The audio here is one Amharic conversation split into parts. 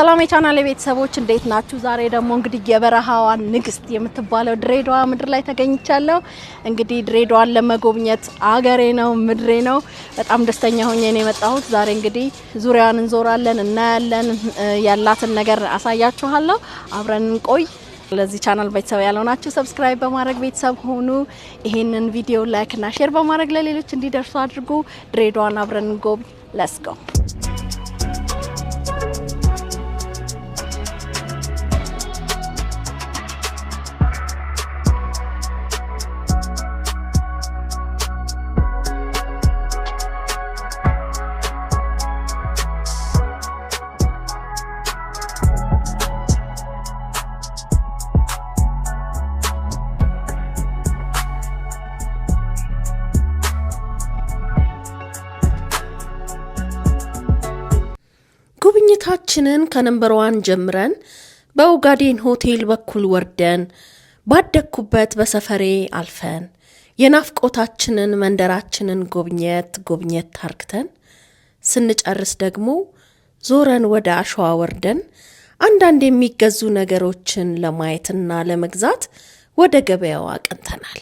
ሰላም የቻናሌ ቤተሰቦች እንዴት ናችሁ? ዛሬ ደግሞ እንግዲህ የበረሃዋ ንግስት የምትባለው ድሬዳዋ ምድር ላይ ተገኝቻለሁ። እንግዲህ ድሬዳዋን ለመጎብኘት አገሬ ነው ምድሬ ነው። በጣም ደስተኛ ሆኜ ነው የመጣሁት። ዛሬ እንግዲህ ዙሪያውን እንዞራለን፣ እናያለን፣ ያላትን ነገር አሳያችኋለሁ። አብረን እንቆይ። ለዚህ ቻናል ቤተሰብ ያልሆናችሁ ሰብስክራይብ በማድረግ ቤተሰብ ሆኑ። ይሄንን ቪዲዮ ላይክ እና ሼር በማድረግ ለሌሎች እንዲደርሱ አድርጉ። ድሬዳዋን አብረን እንጎብኝ። ሌትስ ጎ። ጉብኝታችንን ከነምበር 1 ጀምረን በኦጋዴን ሆቴል በኩል ወርደን ባደኩበት በሰፈሬ አልፈን የናፍቆታችንን መንደራችንን ጎብኘት አርክተን ስንጨርስ ደግሞ ዞረን ወደ አሸዋ ወርደን አንዳንድ የሚገዙ ነገሮችን ለማየትና ለመግዛት ወደ ገበያው አቅንተናል።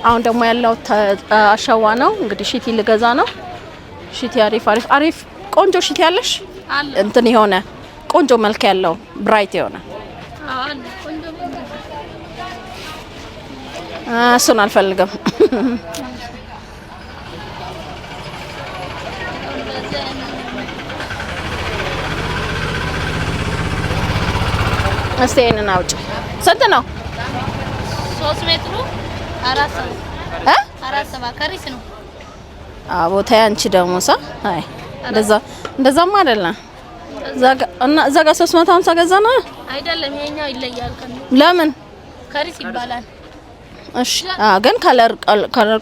አሁን ደግሞ ያለው አሸዋ ነው። እንግዲህ ሽቲ ልገዛ ነው። ሽቲ አሪፍ ቆንጆ ሽቲ ያለሽ እንትን የሆነ ቆንጆ መልክ ያለው ብራይት የሆነ እሱን አልፈልግም። እስቲ ይሄንን አውጪ። ስንት ነው? 3 ሜትሩ 4 ከሪስ ነው። ቦታ አንቺ ደግሞ አይ እንደዛማ አይደለም። እዛ ጋር 350 ገዛና አይደለም። ይሄኛው ይለያል። ለምን ከሪስ ይባላል? እሺ ግን ከለር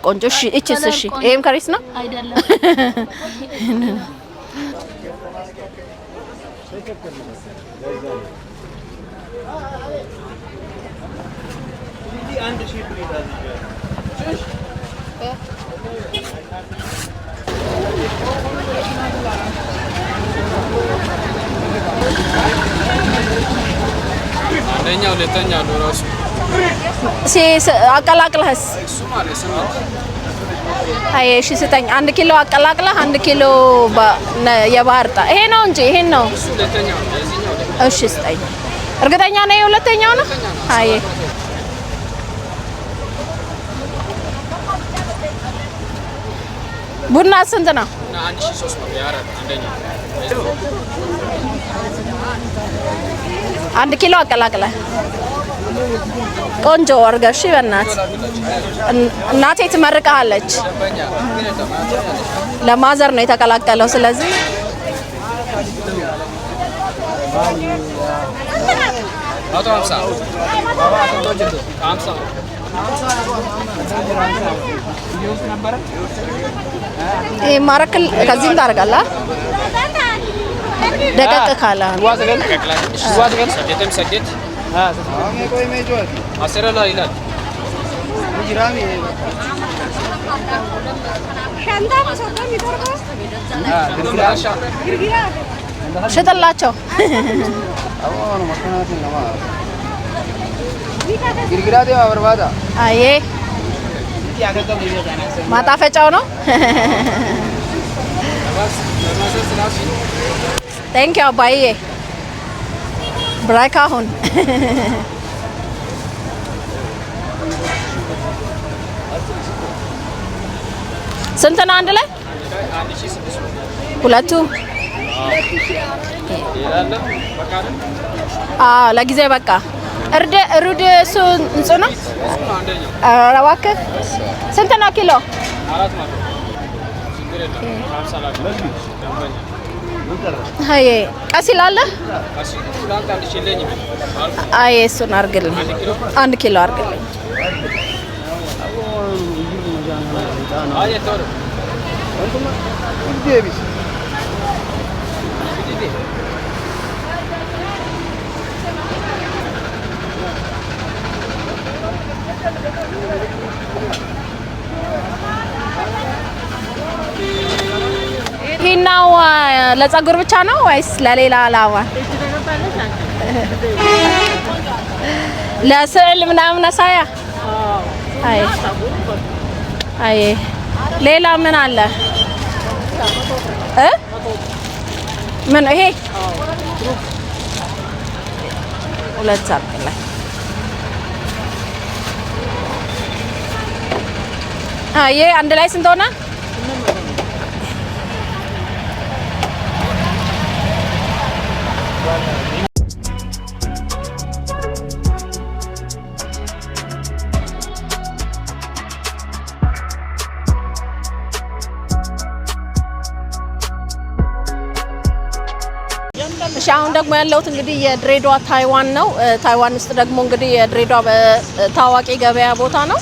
ቆንጆ። እሺ እቺስ? እሺ ይሄም ከሪስ ነው አይደለም? አንደኛው ሁለተኛው ነው ራሱ አቀላቅለህስ? እሱ ማለት ነው። አይ እሺ ስጠኝ። 1 ኪሎ አቀላቅለህ 1 ኪሎ የባህር ጣ ይሄ ነው እንጂ ይሄን ነው። እሱ ሁለተኛው ነው። እዚህኛው እሺ ስጠኝ። እርግጠኛ ነኝ ሁለተኛው ነው። አይ ቡና ስንት ነው? 1300 ያረድ አንደኛው 1 ኪሎ አቀላቅለህ ቆንጆ አርጋሽ በእናት እናቴ ትመርቃለች። ለማዘር ነው የተቀላቀለው። ስለዚህ ይሄ ማረክል ከዚህም ታደርጋለህ ደቀቅ ካለ ሽጥላቸው። አይ ማጣፈጫው ነው። ቴንክ ዩ አባዬ ብራይካ አሁን ስንት ነው አንድ ላይ? ሁለቱ ለጊዜ በቃ ሩድ እሱ እንጹ ነው። እባክህ ስንት ነው ኪሎ? هاي قسيلاله ላንተ አንድ ሺለኝ አይ እሱን አርግልኝ 1 ኪሎ አርግልኝ አይ ተወር አንተማ ዲቢስ ይሄናው ለፀጉር ብቻ ነው ወይስ ለሌላ አላማ? ለስዕል ምናምን አሳያ? አይ አይ ሌላ ምን አለ? ምን ይሄ? ሁለት ሳጥን ላይ አይ አንድ ላይ ስንት ሆነ? እሺ አሁን ደግሞ ያለሁት እንግዲህ የድሬዳዋ ታይዋን ነው። ታይዋን ውስጥ ደግሞ እንግዲህ የድሬዳዋ ታዋቂ ገበያ ቦታ ነው።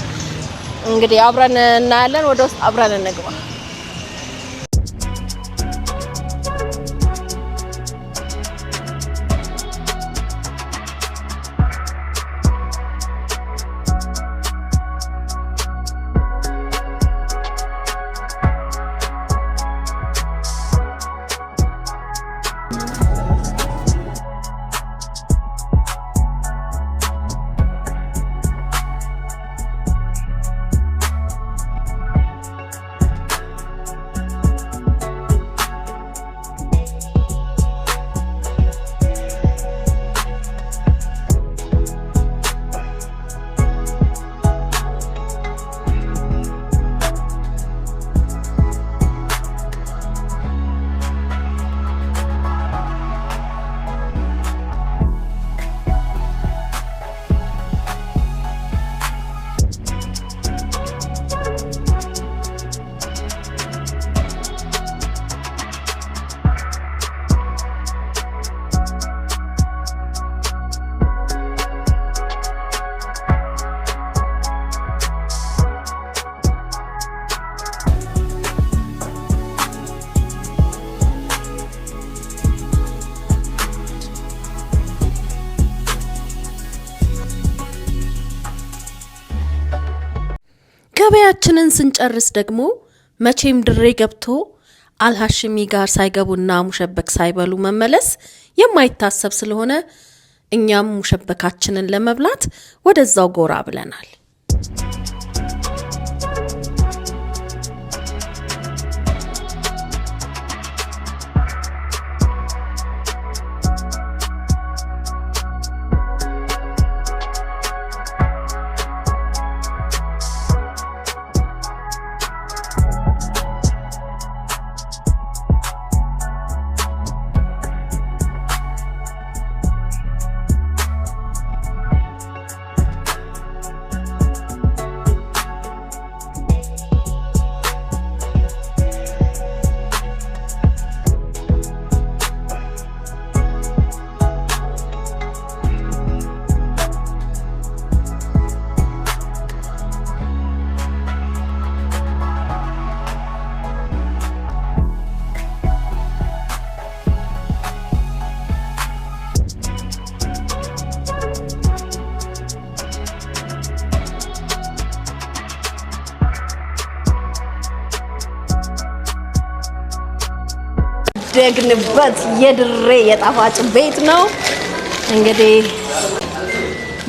እንግዲህ አብረን እናያለን። ወደ ውስጥ አብረን እንግባ። ገበያችንን ስንጨርስ ደግሞ መቼም ድሬ ገብቶ አልሐሽሚ ጋር ሳይገቡና ሙሸበክ ሳይበሉ መመለስ የማይታሰብ ስለሆነ እኛም ሙሸበካችንን ለመብላት ወደዛው ጎራ ብለናል። ደግንበት የድሬ የጣፋጭ ቤት ነው። እንግዲህ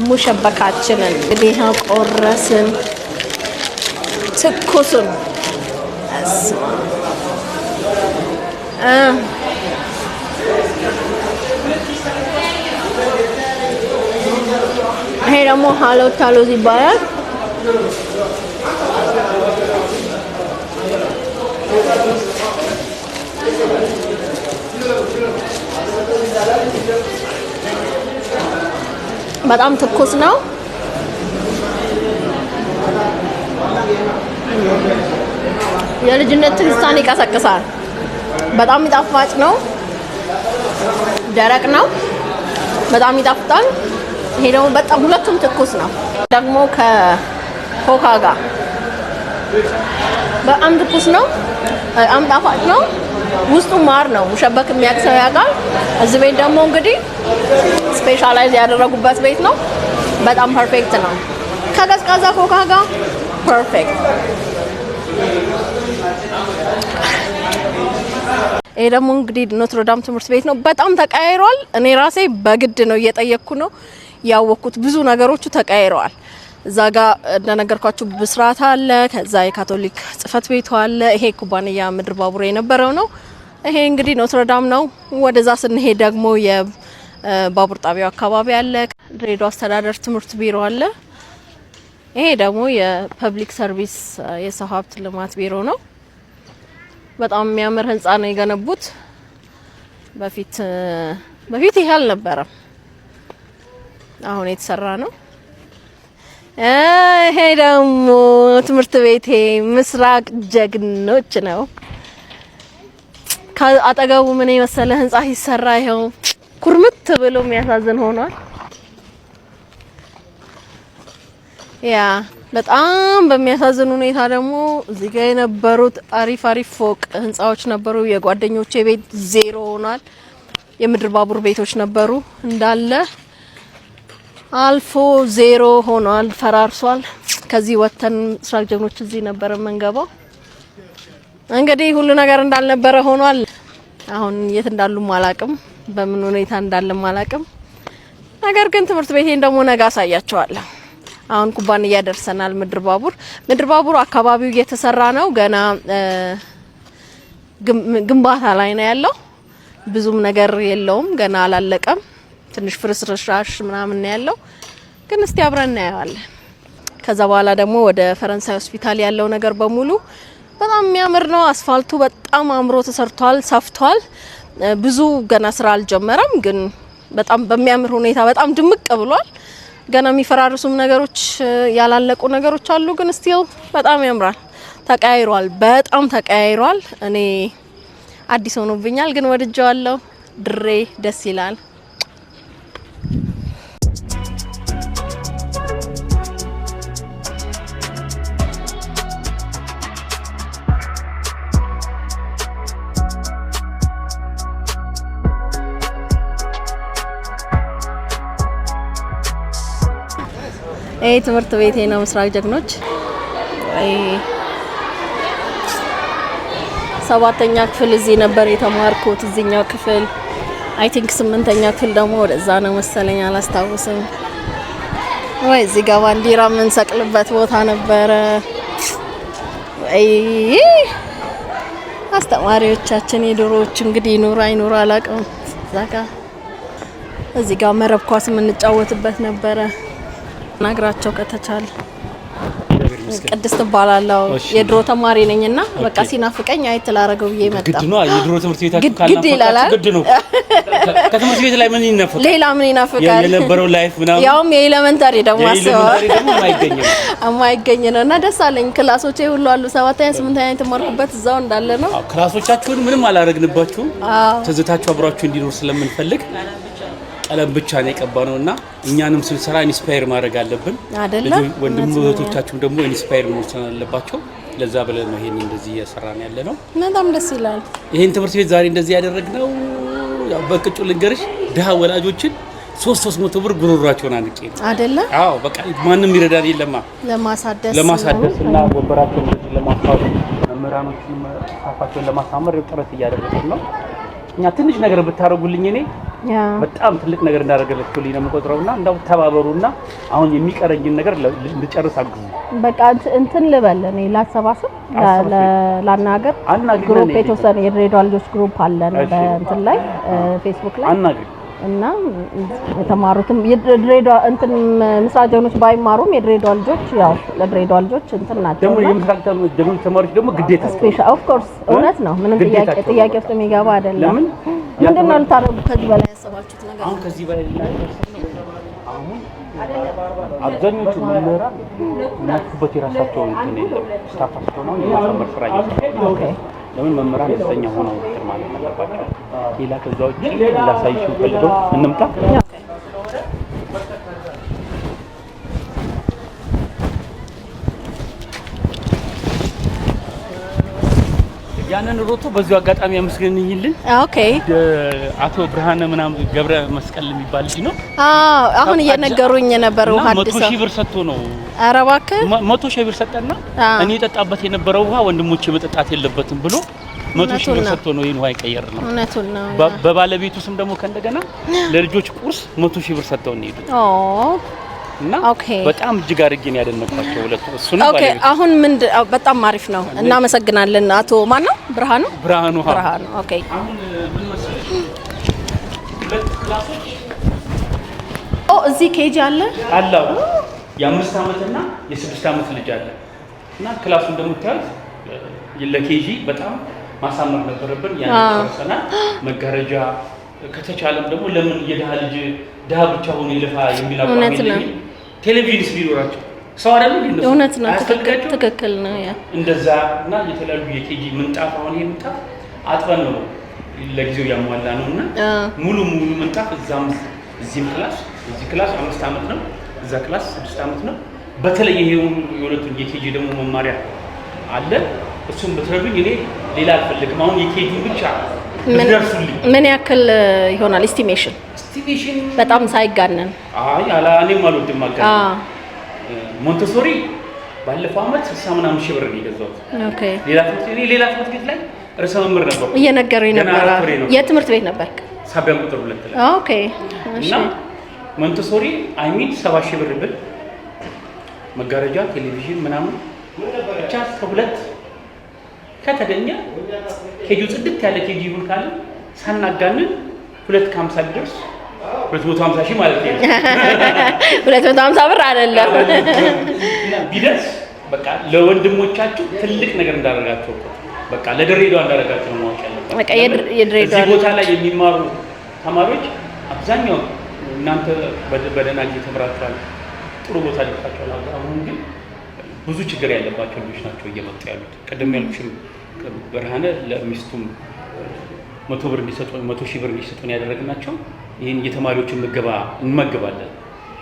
ሙሸበካችንን እንግዲህ ቆረስን ትኩሱን ይሄ ደግሞ ሀሎታሎዝ ይባላል። በጣም ትኩስ ነው። የልጅነት ትንሳኔ ይቀሰቅሳል። በጣም ጣፋጭ ነው። ደረቅ ነው፣ በጣም ይጣፍጣል። ይሄ ደግሞ በጣም ሁለቱም ትኩስ ነው። ደግሞ ከኮካ ጋር በጣም ትኩስ ነው፣ በጣም ጣፋጭ ነው። ውስጡ ማር ነው። ሙሸበክ የሚያቅሰው ያውቃል። እዚህ ቤት ደግሞ እንግዲህ ስፔሻላይዝ ያደረጉበት ቤት ነው። በጣም ፐርፌክት ነው። ከቀዝቃዛ ኮካ ጋር ፐርፌክት። ይሄ ደግሞ እንግዲህ ኖትርዳም ትምህርት ቤት ነው። በጣም ተቀያይሯል። እኔ ራሴ በግድ ነው እየጠየቅኩ ነው ያወቅኩት። ብዙ ነገሮቹ ተቀያይረዋል። እዛ ጋር እንደነገርኳችሁ ብስራት አለ። ከዛ የካቶሊክ ጽፈት ቤቱ አለ። ይሄ ኩባንያ ምድር ባቡር የነበረው ነው። ይሄ እንግዲህ ኖትርዳም ነው። ወደዛ ስንሄድ ደግሞ የባቡር ጣቢያው አካባቢ አለ። ድሬዳዋ አስተዳደር ትምህርት ቢሮ አለ። ይሄ ደግሞ የፐብሊክ ሰርቪስ የሰው ሀብት ልማት ቢሮ ነው። በጣም የሚያምር ህንጻ ነው የገነቡት። በፊት ይሄ አልነበረም፣ አሁን የተሰራ ነው። ይሄ ደግሞ ትምህርት ቤቴ ምስራቅ ጀግኖች ነው። ከአጠገቡ ምን የመሰለ ህንጻ ሲሰራ ይሄው ኩርምት ብሎ የሚያሳዝን ሆኗል። ያ በጣም በሚያሳዝን ሁኔታ ደግሞ እዚህ ጋር የነበሩት አሪፍ ፎቅ ህንጻዎች ነበሩ። የጓደኞቼ ቤት ዜሮ ሆኗል። የምድር ባቡር ቤቶች ነበሩ እንዳለ አልፎ ዜሮ ሆኗል፣ ፈራርሷል። ከዚህ ወተን ምስራቅ ጀግኖች እዚህ ነበር መንገባው። እንግዲህ ሁሉ ነገር እንዳልነበረ ሆኗል። አሁን የት እንዳሉ ማላቅም፣ በምን ሁኔታ እንዳለ ማላቅም። ነገር ግን ትምህርት ቤቴን ደግሞ ነገ አሳያቸዋለሁ። አሁን ኩባንያ ደርሰናል። ምድር ባቡር አካባቢው እየተሰራ ነው። ገና ግንባታ ላይ ነው ያለው። ብዙም ነገር የለውም፣ ገና አላለቀም። ትንሽ ፍርስራሽ ምናምን ነው ያለው። ግን እስቲ አብረን እናየዋለን። ከዛ በኋላ ደግሞ ወደ ፈረንሳይ ሆስፒታል ያለው ነገር በሙሉ በጣም የሚያምር ነው። አስፋልቱ በጣም አምሮ ተሰርቷል፣ ሰፍቷል። ብዙ ገና ስራ አልጀመረም፣ ግን በጣም በሚያምር ሁኔታ በጣም ድምቅ ብሏል። ገና የሚፈራርሱም ነገሮች ያላለቁ ነገሮች አሉ፣ ግን ስቲል በጣም ያምራል። ተቀያይሯል፣ በጣም ተቀያይሯል። እኔ አዲስ ሆኖብኛል፣ ግን ወድጄዋለሁ። ድሬ ደስ ይላል። ይሄ ትምህርት ቤቴ ነው፣ ምስራቅ ጀግኖች። ሰባተኛ ክፍል እዚህ ነበር የተማርኩት፣ እዚህኛው ክፍል አይ ቲንክ 8ኛ ክፍል ደግሞ ወደዛ ነው መሰለኝ፣ አላስታውስም። ወይ እዚህ ጋር ባንዲራ የምንሰቅልበት ቦታ ነበረ። አስተማሪዎቻችን የድሮዎች እንግዲህ ኑራ አይኑራ አላውቅም። እዚህ ጋር መረብ ኳስ የምንጫወትበት ነበረ። ናግራቸው ከተቻለ ቅድስት እባላለሁ። የድሮ ተማሪ ነኝና በቃ ሲናፍቀኝ አይት ላረገው ብዬ መጣ። ግድ ነው የድሮ ትምህርት ቤታችሁ ግድ ይላል። ግድ ነው። ከትምህርት ቤት ላይ ምን ይናፍቃል? ሌላ ምን ይናፍቃል? የነበረው ላይፍ ምናምን ያውም የኤሌመንታሪ ደግሞ የማይገኝ ነው እና ደስ አለኝ። ክላሶቼ ሁሉ አሉ። 7ኛ 8ኛ የተማርኩበት እዛው እንዳለ ነው። ክላሶቻችሁን ምንም አላረግንባችሁም። ትዝታችሁ አብራችሁ እንዲኖር ስለምንፈልግ ቀለም ብቻ ነው የቀባነውና እኛንም ስንሰራ ኢንስፓየር ማድረግ አለብን አይደለም? ወንድም እህቶቻችሁም ደግሞ ኢንስፓየር መሆን አለባቸው። ለዛ ብለን ነው ይሄን እንደዚህ እየሰራን ያለ ነው። በጣም ደስ ይላል። ይሄን ትምህርት ቤት ዛሬ እንደዚህ ያደረግነው ያው በቅጩ ልንገርሽ ድሃ ወላጆችን 300 ብር ጉሮሯቸውን አንቄ ነው አይደለ? አዎ በቃ ማንም ይረዳን የለማ ለማሳደስ እና ወበራቸውን ለማስፋት መምህራኖችን ሳፋቸውን ለማሳመር ጥረት እያደረግን ነው። እኛ ትንሽ ነገር ብታረጉልኝ እኔ በጣም ትልቅ ነገር እንዳደረገላችሁልኝ ነው የምቆጥረውና እንዳው ተባበሩና አሁን የሚቀረኝን ነገር ልጨርስ አግዙ። በቃ እንትን ልበል እኔ ላሰባስብ ላናገር ግሩፕ የተወሰነ የድሬዳዋ ልጆች ግሩፕ አለን በእንትን ላይ ፌስቡክ ላይ አናግሪ እና የተማሩትም የድሬዳዋ እንትን ምስራቅ ጀግኖች ባይማሩም የድሬዳዋ ልጆች ያው ለድሬዳዋ ልጆች እንትን ናቸው። ደግሞ የምስራቅ ጀግኖች ተማሪዎች ደግሞ ግዴታ ስፔሻል ኦፍ ኮርስ እውነት ነው። ምንም ጥያቄ ውስጥ የሚገባ አይደለም። ምንድነው ልታረጉ ከዚህ በላይ ያሰባችሁት ነገር? አሁን ከዚህ በላይ አሁን አብዛኞቹ መምህራን ናፍቆት የራሳቸው እንትን ስታፋቸው ነው የማስተማር ስራ እየሰሩ ነው። ለምን መምህራን ደስተኛ ሆነው ማለት ነው ገባችሁ ሌላ ከዛው ላሳይሽ ፈልገው እንምጣ ያንን ሮቶ በዚሁ አጋጣሚ አመስገንኝልን ኦኬ አቶ ብርሃነ ምናም ገብረ መስቀል የሚባል ልጅ ነው አሁን እየነገሩኝ ነበር ውሃ አዲስ 100 ሺህ ብር ሰጥቶ ነው ኧረ እባክህ 100 ሺህ ብር ሰጠና እኔ ተጣጣበት የነበረው ውሃ ወንድሞቼ መጠጣት የለበትም ብሎ 100 ሺህ ብር ሰጥቶ ነው ይሄን ውሃ ይቀየር ነው እውነቱን ነው በባለቤቱ ስም ደግሞ ከእንደገና ለልጆች ቁርስ 100 ሺህ ብር ሰጥተው ነው ሄዱ እና በጣም እጅግ አድርጌ ነው ያደነኳቸው ሁለቱ እሱን ባለ አሁን ምን በጣም አሪፍ ነው እናመሰግናለን አቶ ማን ነው ብርሃኑ ኦኬ አሁን ምን መሰለሽ ሁለት ክላሶች እዚህ ኬጂ አለ የ5 አመት እና የ6 አመት ልጅ አለ እና ክላሱ እንደምታዩት ለኬጂ በጣም ማሳመር ነበረብን ያን ተወሰና መጋረጃ ከተቻለም ደግሞ ለምን የደሃ ልጅ ደሃ ብቻ ሆኖ ይለፋ የሚላቀው ቴሌቪዥን ቢኖራቸው ሰው አይደለም እንደሱ እውነት ነው ትክክል ነው ያ እንደዛ እና የተለያዩ የኬጂ ምንጣፍ አሁን ምንጣፍ አጥበን ነው ለጊዜው ያሟላ ነውና ሙሉ ምንጣፍ እዚህም ክላስ እዚህ ክላስ 5 አመት ነው እዛ ክላስ 6 አመት ነው በተለይ ይሄው የሁለቱን የኬጂ ደግሞ መማሪያ አለ እሱም በትረዱኝ እኔ ሌላ አልፈልግም አሁን የኬጂ ብቻ ምን ያክል ይሆናል ኤስቲሜሽን በጣም ሳይጋነን እኔም አልወድም አልጋነን ሞንተሶሪ ባለፈው አመት 60 ምናምን ሺህ ብር ነው የገዛሁት ሌላ ትምህርት ቤት ላይ ርዕሰ መምህር ነበር እየነገሩኝ ነበር የትምህርት ቤት ነበር ሳቢያም ቁጥር 2 ላይ ኦኬ እና ሞንተሶሪ 70 ሺህ ብር ብል መጋረጃ ቴሌቪዥን ምናምን ብቻ ከሁለት ከተገኘ ኬጂው ጽድት ያለ ኬጂ ይሁን ካለ ሳናጋንን 250 ድረስ 250 ሺህ ማለት ነው 250 ብር አይደለም ቢደርስ በቃ ለወንድሞቻችሁ ትልቅ ነገር እንዳደረጋችሁ በቃ ለድሬዳዋ እንዳደረጋችሁ ነው ማወቅ ያለባችሁ በቃ የድሬዳዋ ቦታ ላይ የሚማሩ ተማሪዎች አብዛኛው እናንተ በደህና ጊዜ ተምራችኋል ጥሩ ቦታ ደርሳችኋል አሁን ግን ብዙ ችግር ያለባቸው ልጆች ናቸው እየመጡ ያሉት ቀደም ያልኩሽም ብርሃነ ለሚስቱም 100 ብር እንዲሰጡ 100 ሺህ ብር እንዲሰጡ ያደረግናቸው ይሄን የተማሪዎችን ምገባ እንመግባለን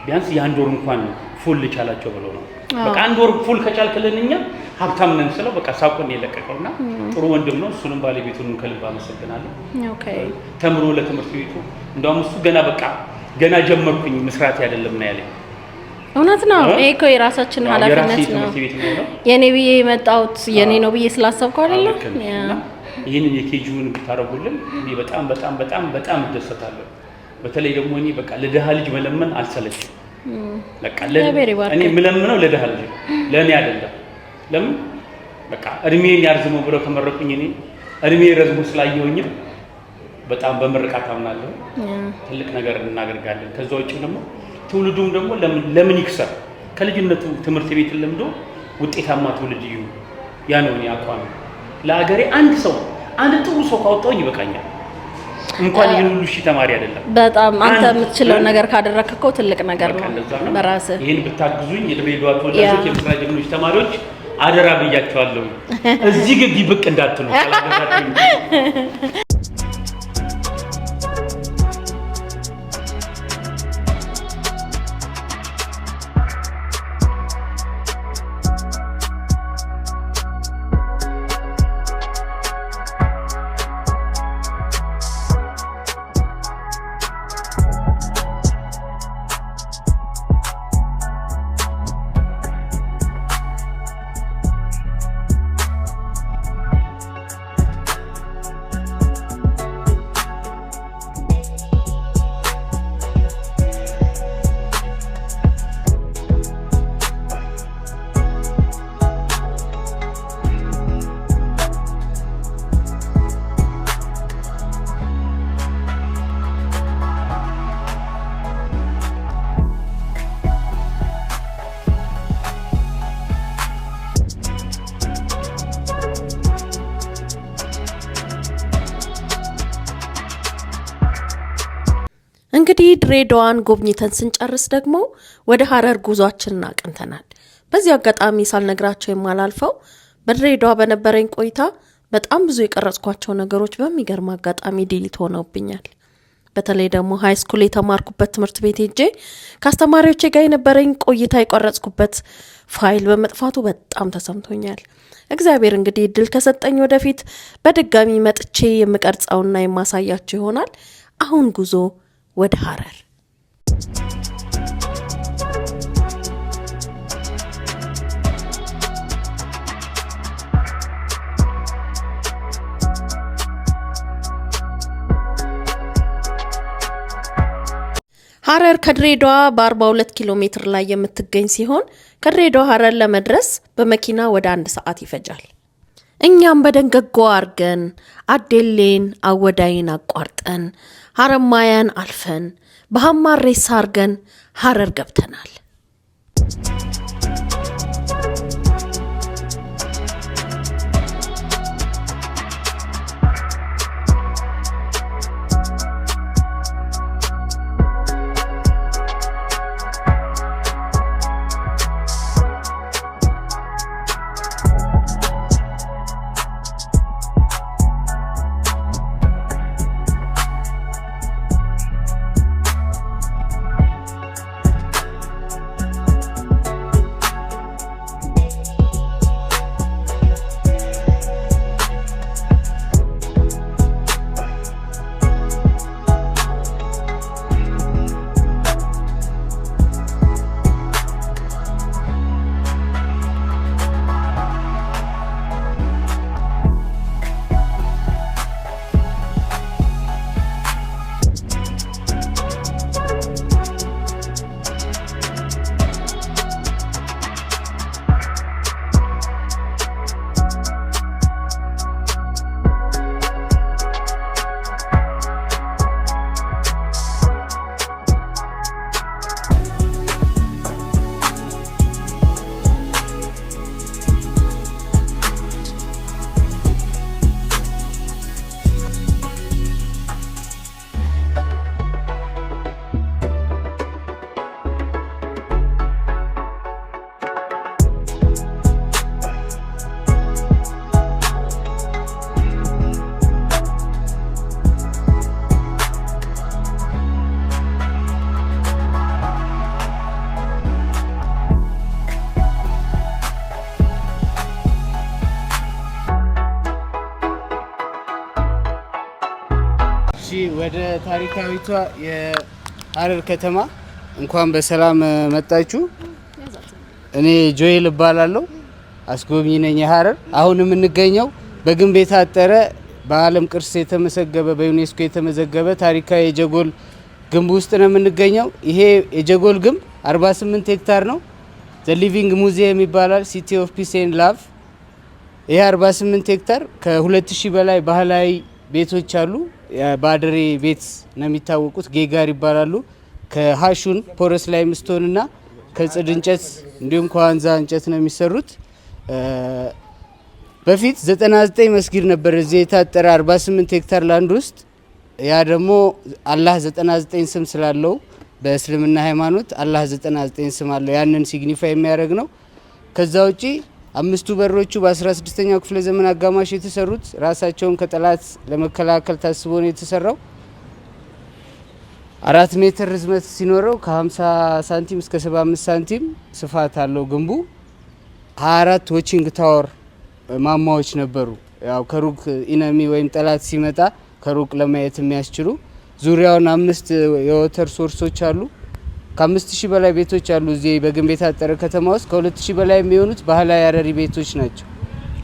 ቢያንስ የአንድ ወር እንኳን ፉል ቻላቸው ብለው ነው በቃ አንድ ወር ፉል ከቻልከለንኛ ሀብታም ነን ስለው በቃ ሳቆን የለቀቀውና ጥሩ ወንድም ነው እሱንም ባለቤቱን ከልብ አመሰግናለሁ ኦኬ ተምሮ ለትምህርት ቤቱ እንደውም እሱ ገና ጀመርኩኝ መስራት አይደለም ነው ያለኝ እውነት ነው እኮ የራሳችን ኃላፊነት ነው የኔ ብዬ የመጣሁት የኔ ነው ብዬ ስላሰብኩ አይደለም ይሄንን የኬጂውን ብታረጉልን እኔ በጣም ደስታለሁ በተለይ ደግሞ እኔ በቃ ለደሃ ልጅ መለመን አልሰለችም በቃ እኔ ምለምነው ለደሃ ልጅ ለኔ አይደለም ለምን በቃ እድሜን ያርዝመው ብለው ከመረቁኝ እኔ እድሜ ረዝሙ ስላየውኝ በጣም በመርቃት አምናለሁ ትልቅ ነገር እናደርጋለን ከዛው እጪ ደግሞ ትውልዱም ደግሞ ለምን ይክሰር ከልጅነቱ ትምህርት ቤት ለምዶ ውጤታማ ትውልድ ይዩ ያ ነው ያቋም ለአገሬ አንድ ጥሩ ሰው ካወጣው ይበቃኛል እንኳን ይሄን ሁሉ ሺ ተማሪ አይደለም በጣም አንተ የምትችለው ነገር ካደረክከው ትልቅ ነገር ነው በራስ ይሄን ብታግዙኝ የድሬዳዋ ተወላጆች የምስራ ጀግኖች ተማሪዎች አደራ ብያቸዋለሁ እዚህ ግቢ ብቅ እንዳትሉ ካላደረጋችሁ እንግዲህ ድሬዳዋን ጎብኝተን ስንጨርስ ደግሞ ወደ ሐረር ጉዟችንን አቅንተናል። በዚህ አጋጣሚ ሳልነግራቸው የማላልፈው በድሬዳዋ በነበረኝ ቆይታ በጣም ብዙ የቀረጽኳቸው ነገሮች በሚገርም አጋጣሚ ዲሊት ሆነውብኛል። በተለይ ደግሞ ሃይ ስኩል የተማርኩበት ትምህርት ቤት ሄጄ ከአስተማሪዎቼ ጋር የነበረኝ ቆይታ የቀረጽኩበት ፋይል በመጥፋቱ በጣም ተሰምቶኛል። እግዚአብሔር እንግዲህ እድል ከሰጠኝ ወደፊት በድጋሚ መጥቼ የምቀርጸውና የማሳያችሁ ይሆናል። አሁን ጉዞ ወደ ሐረር። ሐረር ከድሬዳዋ በ42 ኪሎ ሜትር ላይ የምትገኝ ሲሆን ከድሬዳዋ ሐረር ለመድረስ በመኪና ወደ 1 ሰዓት ይፈጃል። እኛም በደንገጎ አርገን አዴሌን አወዳይን አቋርጠን ሐረማያን አልፈን በሐማሬሳ አርገን ሐረር ገብተናል። ወደ ታሪካዊቷ የሐረር ከተማ እንኳን በሰላም መጣችሁ። እኔ ጆኤል እባላለሁ፣ አስጎብኚ ነኝ የሐረር። አሁን የምንገኘው በግንብ የታጠረ በዓለም ቅርስ የተመዘገበ በዩኔስኮ የተመዘገበ ታሪካዊ የጀጎል ግንብ ውስጥ ነው የምንገኘው። ይሄ የጀጎል ግንብ 48 ሄክታር ነው። ዘ ሊቪንግ ሙዚየም ይባላል። ሲቲ ኦፍ ፒስ ኤንድ ላቭ። ይሄ 48 ሄክታር ከ2000 በላይ ባህላዊ ቤቶች አሉ። ባድሬ ቤት ነው የሚታወቁት፣ ጌጋር ይባላሉ። ከሃሹን ፖረስ ላይምስቶን እና ከጽድ እንጨት እንዲሁም ከዋንዛ እንጨት ነው የሚሰሩት። በፊት 99 መስጊድ ነበር እዚህ የታጠረ 48 ሄክታር ላንድ ውስጥ። ያ ደግሞ አላህ 99 ስም ስላለው በእስልምና ሃይማኖት አላህ 99 ስም አለው። ያንን ሲግኒፋይ የሚያደርግ ነው። ከዛ ውጪ 5 በሮቹ በ16ኛው ክፍለ ዘመን አጋማሽ የተሰሩት ራሳቸውን ከጠላት ለመከላከል ታስቦ ነው የተሰራው። 4 ሜትር ርዝመት ሲኖረው ከ50 ሳንቲም እስከ 75 ሳንቲም ስፋት አለው ግንቡ። 24 ዎቺንግ ታወር ማማዎች ነበሩ። ያው ከሩቅ ኢነሚ ወይም ጠላት ሲመጣ ከሩቅ ለማየት የሚያስችሉ። ዙሪያውን 5 የወተር ሶርሶች አሉ። ከ5000 በላይ ቤቶች አሉ እዚህ በግንብ የታጠረ ከተማ ውስጥ። ከ2000 በላይ የሚሆኑት ባህላዊ ሐረሪ ቤቶች ናቸው።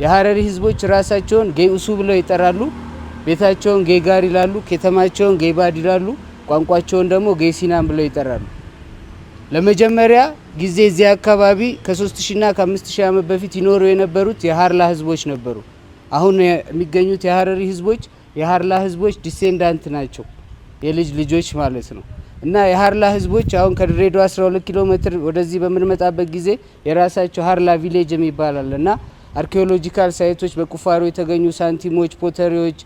የሐረሪ ህዝቦች ራሳቸውን ጌኡሱ ብለው ይጠራሉ። ቤታቸውን ጌጋር ይላሉ፣ ከተማቸውን ጌባድ ይላሉ፣ ቋንቋቸውን ደግሞ ጌሲናን ብለው ይጠራሉ። ለመጀመሪያ ጊዜ እዚህ አካባቢ ከ3000 እና ከ5000 ዓመት በፊት ይኖሩ የነበሩት የሃርላ ህዝቦች ነበሩ። አሁን የሚገኙት የሐረሪ ህዝቦች የሃርላ ህዝቦች ዲሴንዳንት ናቸው፣ የልጅ ልጆች ማለት ነው። እና የሃርላ ህዝቦች አሁን ከድሬዳዋ 12 ኪሎ ሜትር ወደዚህ በምንመጣበት ጊዜ የራሳቸው ሃርላ ቪሌጅ የሚባላል እና አርኪኦሎጂካል ሳይቶች በቁፋሮ የተገኙ ሳንቲሞች፣ ፖተሪዎች፣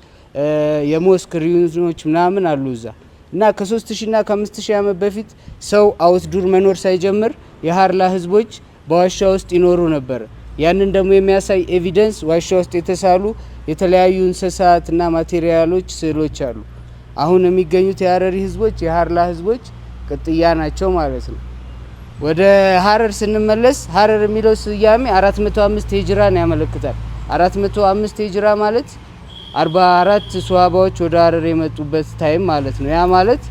የሞስክ ሪዩኖች ምናምን አሉ እዛ። እና ከ3000 እና ከ5000 ዓመት በፊት ሰው አውትዱር መኖር ሳይጀምር የሃርላ ህዝቦች በዋሻ ውስጥ ይኖሩ ነበር። ያንን ደግሞ የሚያሳይ ኤቪደንስ ዋሻ ውስጥ የተሳሉ የተለያዩ እንስሳትና ማቴሪያሎች ስዕሎች አሉ። አሁን የሚገኙት የሀረሪ ህዝቦች የሀርላ ህዝቦች ቅጥያ ናቸው ማለት ነው። ወደ ሀረር ስንመለስ ሀረር የሚለው ስያሜ 405 ሂጅራን ያመለክታል። 405 ሂጅራ ማለት 44 ሷሃባዎች ወደ ሀረር የመጡበት ታይም ማለት ነው። ያ ማለት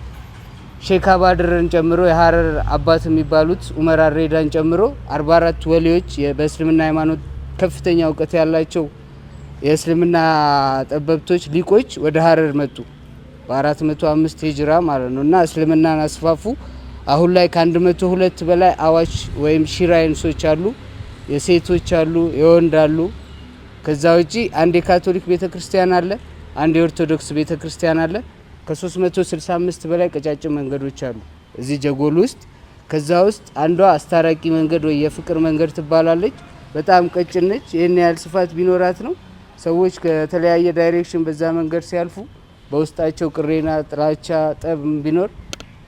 ሼክ አባድርን ጨምሮ የሀረር አባት የሚባሉት ኡመር አሬዳን ጨምሮ 44 ወሊዎች በእስልምና ሃይማኖት ከፍተኛ እውቀት ያላቸው የእስልምና ጠበብቶች ሊቆች ወደ ሀረር መጡ በ405 ሂጅራ ማለት ነው እና እስልምናን አስፋፉ። አሁን ላይ ከ102 በላይ አዋጅ ወይም ሺራይንሶች አሉ። የሴቶች አሉ፣ የወንድ አሉ። ከዛ ውጪ አንድ የካቶሊክ ቤተክርስቲያን አለ፣ አንድ የኦርቶዶክስ ቤተክርስቲያን አለ። ከ365 በላይ ቀጫጭን መንገዶች አሉ እዚህ ጀጎል ውስጥ። ከዛ ውስጥ አንዷ አስታራቂ መንገድ ወይ የፍቅር መንገድ ትባላለች። በጣም ቀጭን ነች። ይህን ያህል ስፋት ቢኖራት ነው ሰዎች ከተለያየ ዳይሬክሽን በዛ መንገድ ሲያልፉ በውስጣቸው ቅሬና፣ ጥላቻ፣ ጠብ ቢኖር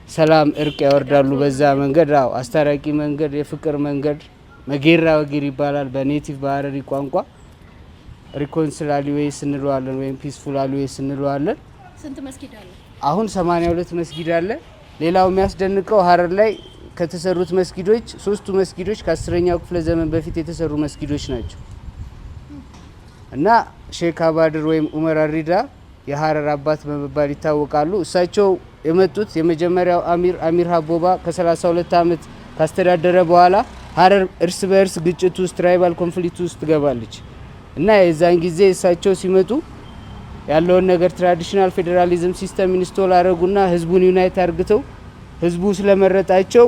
ሰላም፣ እርቅ ያወርዳሉ በዛ መንገድ። አዎ አስታራቂ መንገድ፣ የፍቅር መንገድ መጌራ ወጊር ይባላል በኔቲቭ በሀረሪ ቋንቋ። ሪኮንሲል አሊዌይስ እንለዋለን ወይም ፒስፉል አሊዌይስ እንለዋለን። ስንት መስጊድ አለ? አሁን 82 መስጊድ አለ። ሌላው የሚያስደንቀው ሀረር ላይ ከተሰሩት መስጊዶች 3ቱ መስጊዶች ከ10ኛው ክፍለ ዘመን በፊት የተሰሩ መስጊዶች ናቸው እና ሼክ አባድር ወይም ኡመር አሪዳ የሀረር አባት በመባል ይታወቃሉ። እሳቸው የመጡት የመጀመሪያው አሚር ሀቦባ ከ32 ዓመት ካስተዳደረ በኋላ ሀረር እርስ በእርስ ግጭት ውስጥ ትራይባል ኮንፍሊክት ውስጥ ትገባለች እና የዛን ጊዜ እሳቸው ሲመጡ ያለውን ነገር ትራዲሽናል ፌዴራሊዝም ሲስተም ኢንስቶል አረጉና ህዝቡን ዩናይት አርግተው ህዝቡ ስለመረጣቸው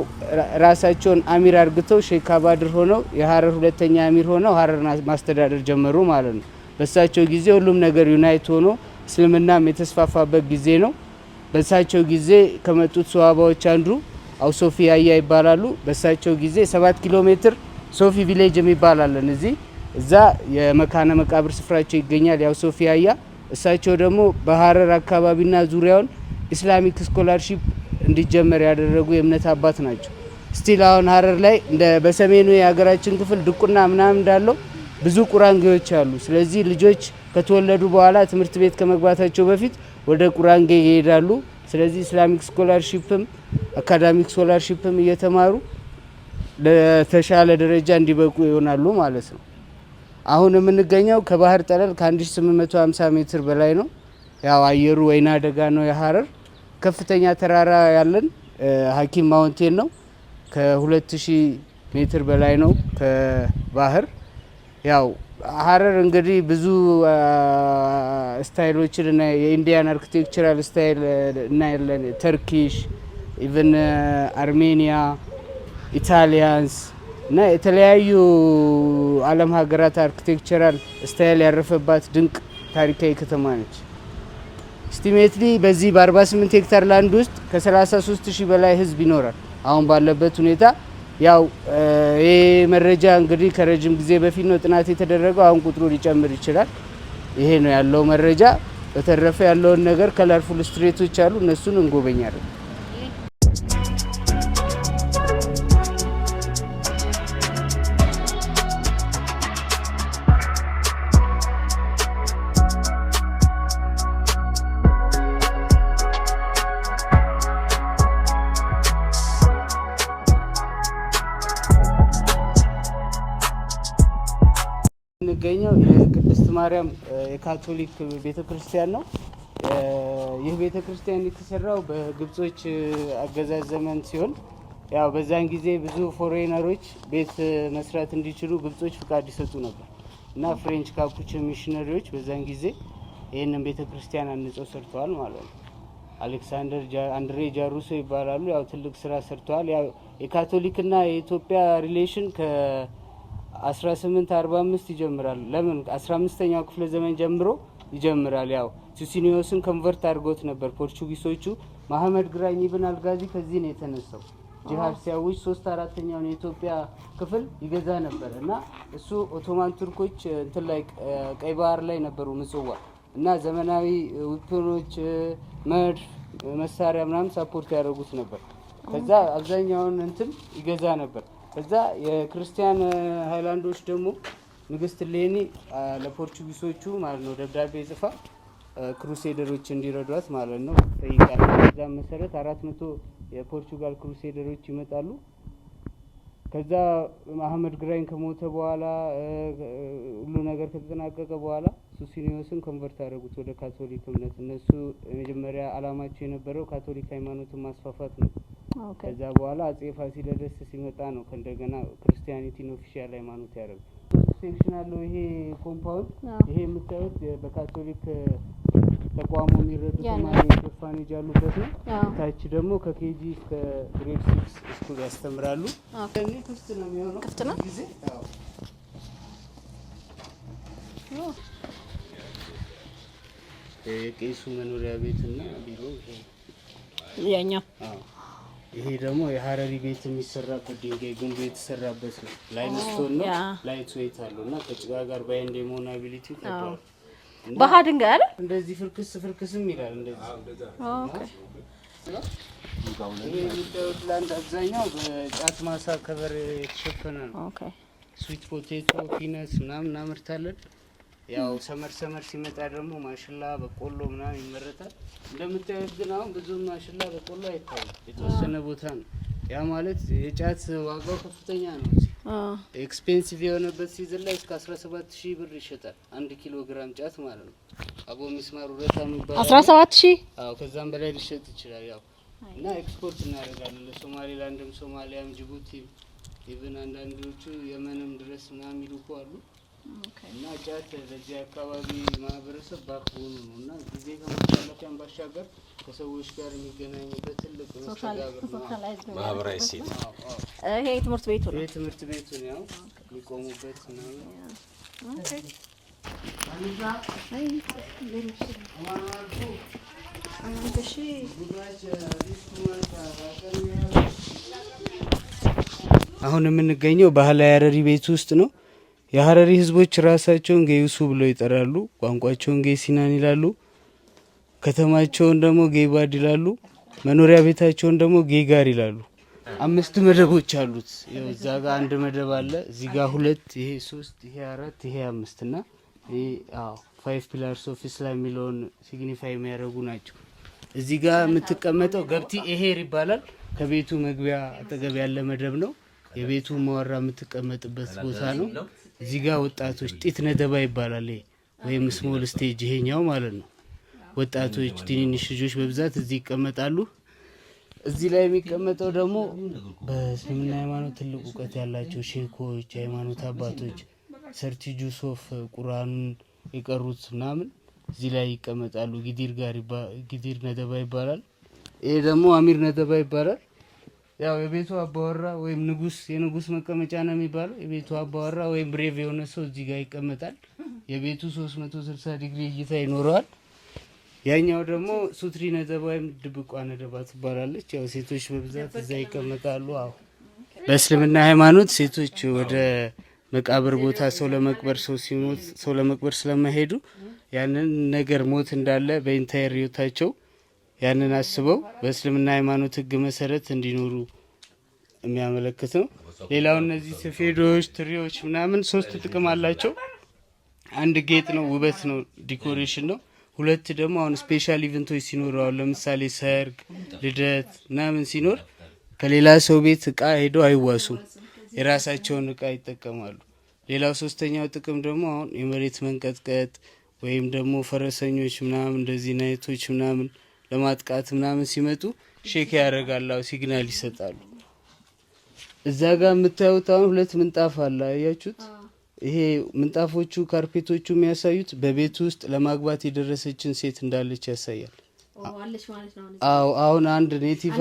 ራሳቸውን አሚር አርግተው ሼክ አባድር ሆነው የሀረር ሁለተኛ አሚር ሆነው ሀረር ማስተዳደር ጀመሩ ማለት ነው። በሳቸው ጊዜ ሁሉም ነገር ዩናይት ሆኖ እስልምናም የተስፋፋበት ጊዜ ነው። በሳቸው ጊዜ ከመጡት ሷሃባዎች አንዱ አውሶፊ ያያ ይባላሉ። በሳቸው ጊዜ 7 ኪሎ ሜትር ሶፊ ቪሌጅ የሚባላለን እዛ የመካነ መቃብር ስፍራቸው ይገኛል የአውሶፊ ያያ። እሳቸው ደግሞ በሀረር አካባቢና ዙሪያውን ኢስላሚክ ስኮላርሺፕ እንዲጀመር ያደረጉ የእምነት አባት ናቸው። ስቲል አሁን ሀረር ላይ እንደ በሰሜኑ የሀገራችን ክፍል ድቁና ምናምን እንዳለው ብዙ ቁራንጌዎች አሉ። ስለዚህ ልጆች ከተወለዱ በኋላ ትምህርት ቤት ከመግባታቸው በፊት ወደ ቁራንጌ ይሄዳሉ። ስለዚህ ኢስላሚክ ስኮላርሺፕም አካዳሚክ ስኮላርሺፕም እየተማሩ ለተሻለ ደረጃ እንዲበቁ ይሆናሉ ማለት ነው። አሁን የምንገኘው ከባህር ጠለል ከ1850 ሜትር በላይ ነው። ያው አየሩ ወይና ደጋ ነው። የሀረር ከፍተኛ ተራራ ያለን ሀኪም ማውንቴን ነው። ከ2000 ሜትር በላይ ነው ከባህር። ያው ሀረር እንግዲህ ብዙ ስታይሎችን እና የኢንዲያን አርኪቴክቸራል ስታይል እናያለን። ተርኪሽ፣ ኢቨን አርሜኒያ፣ ኢታሊያንስ እና የተለያዩ ዓለም ሀገራት አርኪቴክቸራል ስታይል ያረፈባት ድንቅ ታሪካዊ ከተማ ነች። ስቲሜትሊ በዚህ በ48 ሄክታር ላንድ ውስጥ ከ33000 በላይ ህዝብ ይኖራል አሁን ባለበት ሁኔታ። ያው ይሄ መረጃ እንግዲህ ከረጅም ጊዜ በፊት ነው ጥናት የተደረገው። አሁን ቁጥሩ ሊጨምር ይችላል። ይሄ ነው ያለው መረጃ። በተረፈ ያለውን ነገር ከለርፉል ስትሬቶች አሉ፣ እነሱን እንጎበኛለን። የሚገኘው የቅድስት ማርያም የካቶሊክ ቤተክርስቲያን ነው። ይህ ቤተክርስቲያን የተሰራው በግብጾች አገዛዝ ዘመን ሲሆን ያው በዛን ጊዜ ብዙ ፎሬነሮች ቤት መስራት እንዲችሉ ግብጾች ፍቃድ ይሰጡ ነበር እና ፍሬንች ካፑችን ሚሽነሪዎች በዛን ጊዜ ይህንን ቤተክርስቲያን አንጸው ሰርተዋል ማለት ነው። አሌክሳንደር አንድሬ ጃሩሶ ይባላሉ። ያው ትልቅ ስራ ሰርተዋል። ያው የካቶሊክና የኢትዮጵያ ሪሌሽን ከ1845 ይጀምራል። ለምን 15ኛው ክፍለ ዘመን ጀምሮ ይጀምራል። ያው ሱሲኒዮስን ኮንቨርት አድርጎት ነበር ፖርቹጊሶቹ። መሐመድ ግራኝ ኢብን አልጋዚ ከዚህ ነው የተነሳው። ጂሃድ ሲያውጅ 3/4ኛውን የኢትዮጵያ ክፍል ይገዛ ነበር እና እሱ ኦቶማን ቱርኮች እንትን ላይ ቀይ ባህር ላይ ነበሩ ምጽዋ እና ዘመናዊ ዊፖኖች መድፍ መሳሪያ ምናምን ሳፖርት ያደርጉት ነበር። ከዛ አብዛኛውን እንትን ይገዛ ነበር። ከዛ የክርስቲያን ሃይላንዶች ደግሞ ንግስት ሌኒ ለፖርቹጊሶቹ ማለት ነው ደብዳቤ ጽፋ ክሩሴደሮች እንዲረዷት ማለት ነው ጠይቃለች። በዛ መሰረት 400 የፖርቹጋል ክሩሴደሮች ይመጣሉ። ከዛ መሐመድ ግራኝ ከሞተ በኋላ ሁሉ ነገር ከተጠናቀቀ በኋላ ሱሲኒዮስን ኮንቨርት አደረጉት ወደ ካቶሊክ እምነት። እነሱ የመጀመሪያ አላማቸው የነበረው ካቶሊክ ሃይማኖትን ማስፋፋት ነው። ከዛ በኋላ አጼ ፋሲለደስ ሲመጣ ነው ከእንደገና ክርስቲያኒቲን ኦፊሻል ሃይማኖት ያደረጉ። ሴክሽን አለው ይሄ ኮምፓውንድ። ይሄ የምታዩት በካቶሊክ ተቋሙ የሚረዱ ተማሪዎች ኦርፋኔጅ ያሉበት ነው። ታች ደግሞ ከኬጂ እስከ ግሬድ 6 ስኩል ያስተምራሉ። እኔ ክፍት ነው የሚሆነው። ክፍት ነው ጊዜ የቄሱ መኖሪያ ቤትና ቢሮ ይሄ ያኛው። ይሄ ደግሞ የሀረሪ ቤት የሚሰራበት ድንጋይ ግንቡ የተሰራበት ነው። ላይምስቶን ነው። ላይት ዌይት አለው እና ከጭቃ ጋር ባይንድ የመሆን አቢሊቲው ከባድ ባህ ድንጋይ አይደል? እንደዚህ ፍርክስም ይላል እንደዚህ። ኦኬ ይሄ ላንድ አብዛኛው በጫት ማሳ ከበር የተሸፈነ ነው። ኦኬ ስዊት ፖቴቶ፣ ፒነስ ምናምን እናመርታለን። ያው ሰመር ሲመጣ ደግሞ ማሽላ፣ በቆሎ ምናምን ይመረታል። እንደምታዩት ግን አሁን ብዙ ማሽላ በቆሎ አይታይም፣ የተወሰነ ቦታ ነው። ያ ማለት የጫት ዋጋው ከፍተኛ ነው። ኤክስፔንሲቭ የሆነበት ሲዝን ላይ እስከ 17000 ብር ይሸጣል 1 ኪሎ ግራም ጫት ማለት ነው። አቦ ሚስማሩ ረታ የሚባለው 17000? አዎ ከዛም በላይ ሊሸጥ ይችላል። ያው እና ኤክስፖርት እናደርጋለን ለሶማሌላንድም፣ ሶማሊያም፣ ጅቡቲ ኢቭን አንዳንዶቹ የመንም ድረስ ምናምን ይልኩ አሉ። እና ጫት ለዚህ አካባቢ ማህበረሰብ ባክቦኑ ነው እና ጊዜ ከማሳለፊያም ባሻገር ከሰዎች ጋር የሚገናኙበት ትልቅ መስተጋብር ነው። ማህበራዊ ሴት ይሄ ትምህርት ቤቱ ነው። ይሄ ትምህርት ቤቱ ነው ያው የሚቆሙበት ነው። አሁን የምንገኘው ባህላዊ ሀረሪ ቤት ውስጥ ነው። የሀረሪ ህዝቦች ራሳቸውን ጌዩሱ ብለው ይጠራሉ። ቋንቋቸውን ጌ ሲናን ይላሉ። ከተማቸውን ደግሞ ጌባድ ይላሉ። መኖሪያ ቤታቸውን ደግሞ ጌጋር ይላሉ። 5 መደቦች አሉት። ያው እዛ ጋር 1 መደብ አለ፣ እዚህ ጋር 2፣ ይሄ 3፣ ይሄ 4፣ ይሄ 5 እና ይሄ 5 ፒላርስ ኦፍ ኢስላም የሚለውን ሲግኒፋይ የሚያደርጉ ናቸው። እዚህ ጋር የምትቀመጠው ገብቲ ኤሄር ይባላል። ከቤቱ መግቢያ አጠገብ ያለ መደብ ነው። የቤቱ መወራ የምትቀመጥበት ቦታ ነው። እዚህ ጋር ወጣቶች ጢት ነደባ ይባላል ወይም ስሞል ስቴጅ ይሄኛው ማለት ነው። ወጣቶች ትንንሽ ልጆች በብዛት እዚህ ይቀመጣሉ። እዚህ ላይ የሚቀመጠው ደግሞ በእስልምና ሃይማኖት ትልቅ እውቀት ያላቸው ሼኮች፣ ሃይማኖት አባቶች ሰርቲጁስ ኦፍ ቁርአኑን የቀሩት ምናምን እዚህ ላይ ይቀመጣሉ። ጊዲር ነደባ ይባላል። ይሄ ደግሞ አሚር ነደባ ይባላል። ያው የቤቱ አባወራ ወይም ንጉስ፣ የንጉስ መቀመጫ ነው የሚባለው። የቤቱ አባወራ ወይም ብሬቭ የሆነ ሰው እዚህ ጋር ይቀመጣል። የቤቱ 360 ዲግሪ እይታ ይኖረዋል። ያኛው ደግሞ ሱትሪ ነደባ ወይም ድብቋ ነደባ ትባላለች። ያው ሴቶች በብዛት እዛ ይቀመጣሉ። አዎ በእስልምና ሃይማኖት ሴቶች ወደ መቃብር ቦታ ሰው ለመቅበር ስለማይሄዱ ያንን ነገር ሞት እንዳለ በኢንታየር ህይወታቸው ያንን አስበው በእስልምና ሃይማኖት ህግ መሰረት እንዲኖሩ የሚያመለክት ነው። ሌላው እነዚህ ሰፌዶች፣ ትሪዎች ምናምን 3 ጥቅም አላቸው። 1 ጌጥ ነው፣ ውበት ነው፣ ዲኮሬሽን ነው። 2 ደግሞ አሁን ስፔሻል ኢቨንቶች ሲኖሩ አሁን ለምሳሌ ሰርግ፣ ልደት ምናምን ሲኖር ከሌላ ሰው ቤት እቃ ሄደው አይዋሱም፣ የራሳቸውን እቃ ይጠቀማሉ። ሌላው 3ኛው ጥቅም ደግሞ አሁን የመሬት መንቀጥቀጥ ወይም ደግሞ ፈረሰኞች ምናምን እንደዚህ ናይቶች ምናምን ለማጥቃት ምናምን ሲመጡ ሼክ ያደርጋሉ፣ ሲግናል ይሰጣሉ። እዛ ጋር የምታዩት አሁን 2 ምንጣፍ አለ፣ አያችሁት? ይሄ ምንጣፎቹ ካርፔቶቹ የሚያሳዩት በቤት ውስጥ ለማግባት የደረሰችን ሴት እንዳለች ያሳያል። አዎ አሁን አንድ ኔቲቭ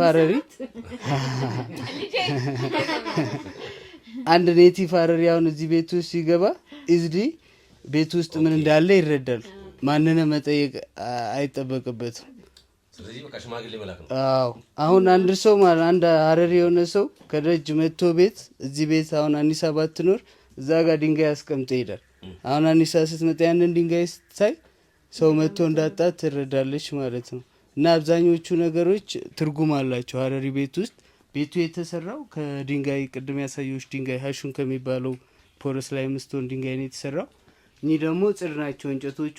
ሀረሪ አሁን እዚህ ቤት ውስጥ ሲገባ ኢዝዲ ቤት ውስጥ ምን እንዳለ ይረዳል። ማንንም መጠየቅ አይጠበቅበትም። ስለዚህ በቃ ሽማግሌ መላክ ነው። አዎ አሁን አንድ ሰው ማለት አንድ ሀረሪ የሆነ ሰው ከደጅ መጥቶ ቤት እዚህ ቤት አሁን አኒሳ ባትኖር እዛ ጋር ድንጋይ አስቀምጦ ይሄዳል። አሁን አኒሳ ስትመጣ ያንን ድንጋይ ስታይ ሰው መጥቶ እንዳጣት ትረዳለች ማለት ነው። እና አብዛኞቹ ነገሮች ትርጉም አላቸው። ሀረሪ ቤት ውስጥ ቤቱ የተሰራው ከድንጋይ ቅድም ያሳየሁሽ ድንጋይ ሀሹን ከሚባለው ፖረስ ላይ ምስቶን ድንጋይ ነው የተሰራው። እኚህ ደግሞ ጽድ ናቸው እንጨቶቹ።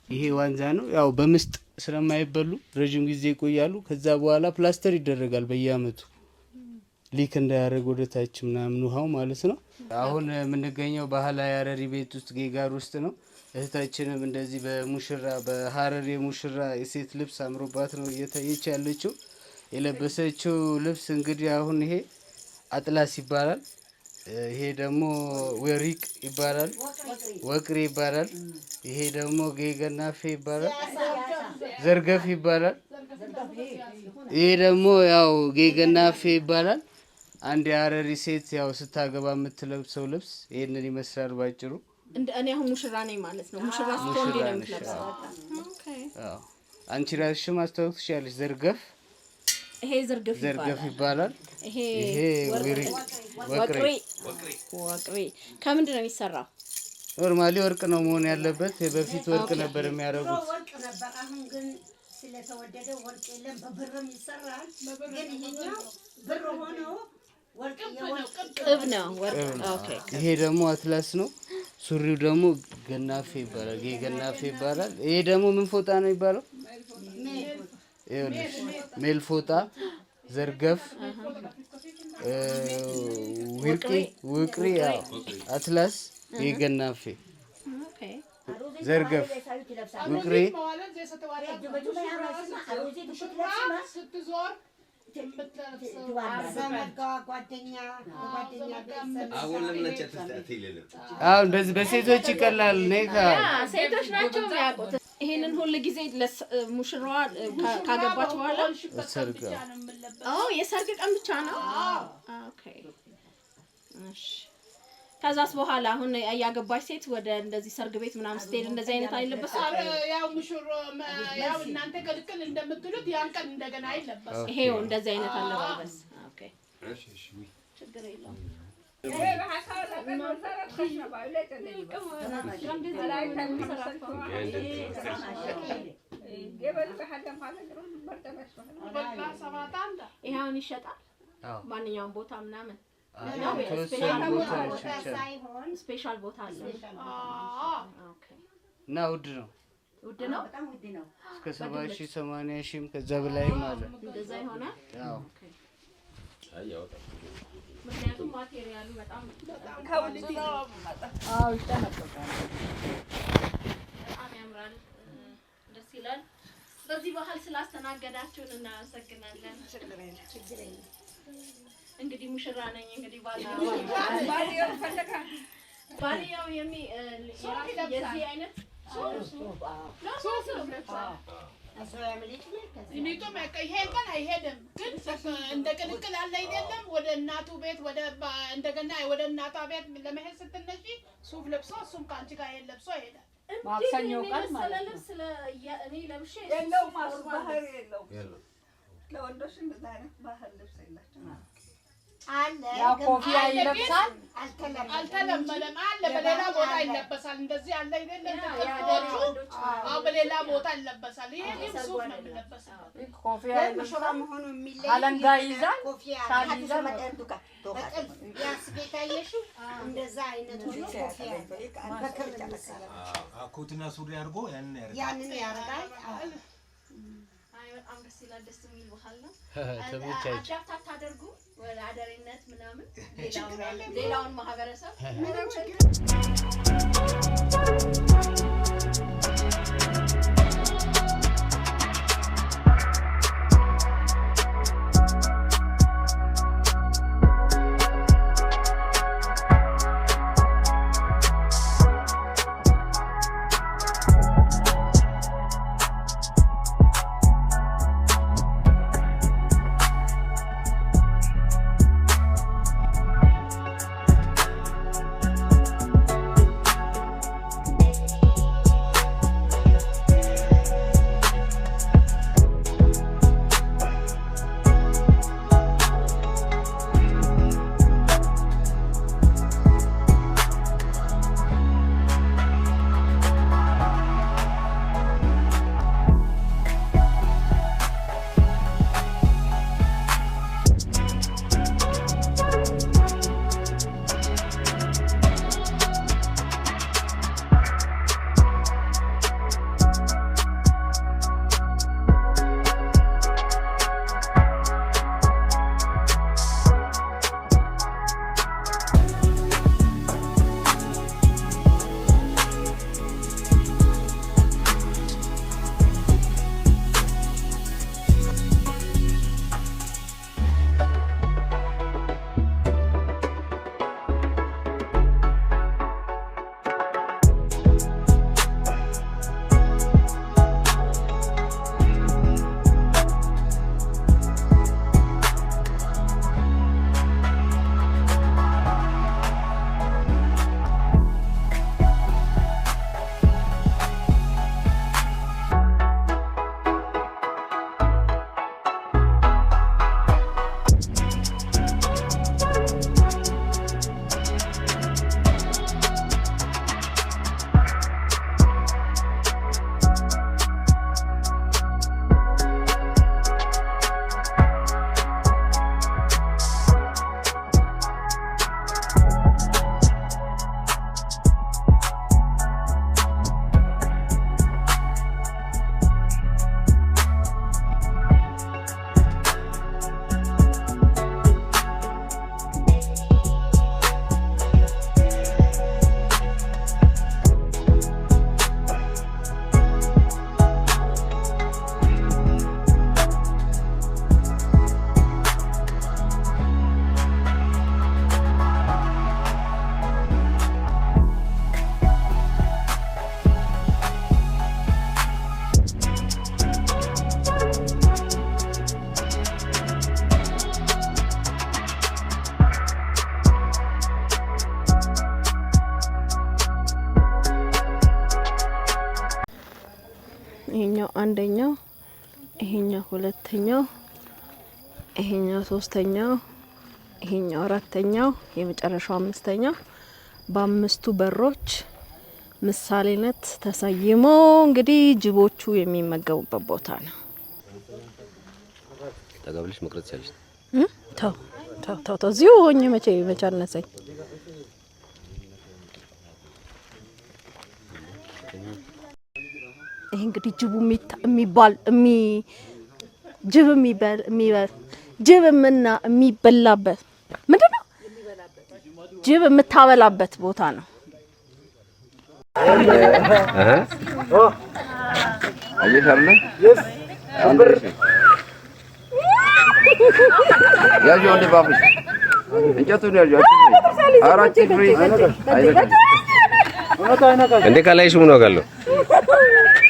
ይሄ ዋንዛ ነው። ያው በምስጥ ስለማይበሉ ረጅም ጊዜ ይቆያሉ። ከዛ በኋላ ፕላስተር ይደረጋል በየአመቱ ሊክ እንዳያደርግ ወደ ታች ምናምን ውሃው ማለት ነው። አሁን የምንገኘው ባህላዊ ሀረሪ ቤት ውስጥ ጌጋር ውስጥ ነው። እህታችንም እንደዚህ በሙሽራ በሀረሪ ሙሽራ የሴት ልብስ አምሮባት ነው እየታየች ያለችው። የለበሰችው ልብስ እንግዲህ አሁን ይሄ አጥላስ ይባላል። ይሄ ደግሞ ወሪቅ ይባላል፣ ወቅሪ ይባላል። ይሄ ደግሞ ጌገናፌ ይባላል፣ ዘርገፍ ይባላል። ይሄ ደግሞ ያው ጌገናፌ ይባላል። አንድ የሀረሪ ሴት ያው ስታገባ የምትለብሰው ልብስ ይሄንን ይመስላል ባጭሩ። እኔ አሁን ሙሽራ ነኝ ማለት ነው። ሙሽራ ስትሆን ነው የምትለብሰው። ኦኬ አዎ። አንቺ ራስሽ ማስተዋወቅ ትችያለሽ። ዘርገፍ ይሄ ዘርገፍ ይባላል። ይሄ ወቅሪ ከምንድን ነው የሚሰራው? ኖርማሊ ወርቅ ነው መሆን ያለበት። በፊት ወርቅ ነበር የሚያደርጉት። ወርቅ ነበር። አሁን ግን ስለተወደደ ወርቅ የለም፣ በብርም ይሰራል። ግን ይሄኛው ብር ሆኖ ወርቅ ቅብ ነው ወርቅ። ኦኬ ይሄ ደግሞ አትላስ ነው። ሱሪው ደግሞ ገናፌ ይባላል። ይሄ ገናፌ ይባላል። ይሄ ደግሞ ምን ፎጣ ነው የሚባለው? ሜል ፎጣ፣ ዘርገፍ፣ ውቅሪ፣ አትላስ፣ ይሄ ገናፌ፣ ዘርገፍ፣ ውቅሪ እንደዚህ በሴቶች ይቀላል። ሴቶች ናቸው የሚያውቁት። ይሄንን ሁሉ ጊዜ ሙሽራዋ ካገባች በኋላ የሰርግ ቀን ብቻ ነው። ኦኬ እሺ። ከዛስ በኋላ አሁን ያገባች ሴት ወደ እንደዚህ ሰርግ ቤት ምናምን ስትሄድ እንደዚህ አይነት አይለበስም። ያው ሙሽሮ ያው እናንተ ከልክል እንደምትሉት ያን ቀን እንደገና አይለበስም። ይሄው እንደዚህ አይነት አለባበስ። ኦኬ እሺ እሺ፣ ችግር የለውም። ይሄውን ይሸጣል ማንኛውም ቦታ ምናምን ስፔሻል ቦታ አለ። ኦኬ እና ውድ ነው በጣም ውድ ነው። እስከ 70,000 80,000 ከዛ በላይ ማለት እንደዛ ይሆናል። አዎ ምክንያቱም ማቴሪያሉ በጣም ከውድ ነው። አዎ ይጠነቀቃል። በጣም ያምራል፣ ደስ ይላል። በዚህ ባህል ስላስተናገዳችሁን እናመሰግናለን። ችግር የለም። እንግዲህ ሙሽራ ነኝ። እንግዲህ ባልየው የዚህ አይነት ይሄን ቀን አይሄድም፣ ግን እንደ ቅልቅል አለ አይደለም። ወደ እናቱ ቤት እንደገና ወደ እናቷ ቤት ለመሄድ ስትነሺ ሱፍ ለብሶ እሱም ከአንቺ ጋር ይሄን ለብሶ ይሄዳል። ማክሰኞ ቀን ማለት ነው። እኔ ለብሼ የለውም ባህር የለውም። ለወንዶች እንደዛ አይነት ባህል ልብስ የላቸውም። አለ ያው ኮፊያ ይለብሳል። አልተለመደም። አለ በሌላ ቦታ ይለበሳል። እንደዚህ አለ አይደለም። ተቀጥቶቹ በሌላ ቦታ ይለበሳል። ይሄ ግን ሱፍ ነው የሚለበሰው። ኮፊያ ሙሽራ መሆኑ የሚለይ አለንጋ ይዛል። ኮፊያ መጠንዱካ ያስቤታየሽ እንደዛ አይነት ሆኖ ኮፊያ በክር ተመሰለ ኮትና ሱሪ አድርጎ ያንን ያረጋል። በጣም ደስ ይላል። ደስ የሚል ባህል ነው። አዳፕት አታደርጉ ወደ አደሬነት ምናምን ሌላውን ማህበረሰብ አንደኛው፣ ይሄኛው ሁለተኛው፣ ይሄኛው ሶስተኛው፣ ይሄኛው አራተኛው፣ የመጨረሻው አምስተኛው በአምስቱ በሮች ምሳሌነት ተሰይሞ እንግዲህ ጅቦቹ የሚመገቡበት ቦታ ነው። ተጋብልሽ መቅረት ያለሽ ተው እዚሁ ሆኜ መቼ አነሰኝ። ይሄ እንግዲህ ጅቡ የሚበላበት ምንድነው? ጅብ የምታበላበት ቦታ ነው። አየሽ አይደል? ያዥ ወንድ ባፍሽ እንጨቱን ያዥ። አራት ፍሪ እንደ ካላይሽ ምን ዋጋለው?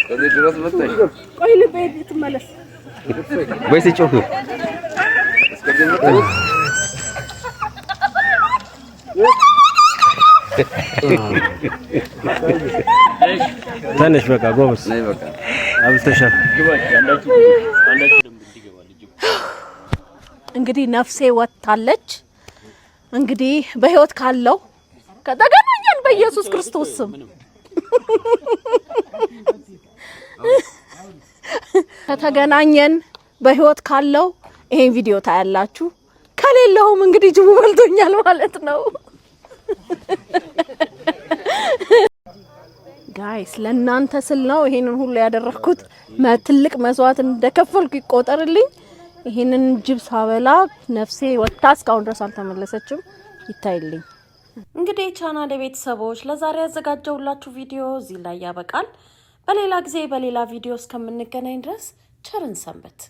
ከዚህ ድረስ መጣሽ። ቆይ ልቤ ትመለስ ወይስ ጮሁ? እስከዚህ መጣሽ። ትንሽ በቃ ጎበስ ነይ በቃ አብልተሻል። እንግዲህ ነፍሴ ወጣለች። እንግዲህ በህይወት ካለው ከተገናኘን በኢየሱስ ክርስቶስ ስም ከተገናኘን በህይወት ካለው ይሄን ቪዲዮ ታያላችሁ። ከሌለውም እንግዲህ ጅቡ በልቶኛል ማለት ነው። ጋይስ ለእናንተ ስል ነው ይሄንን ሁሉ ያደረኩት። ትልቅ መስዋዕት እንደከፈልኩ ይቆጠርልኝ። ይሄንን ጅብ ሳበላ ነፍሴ ወጣ እስካሁን ድረስ አልተመለሰችም። ይታይልኝ። እንግዲህ ቻናል ቤተሰቦች ለዛሬ ያዘጋጀውላችሁ ቪዲዮ እዚህ ላይ ያበቃል። በሌላ ጊዜ በሌላ ቪዲዮ እስከምንገናኝ ድረስ ቸርን ሰንበት።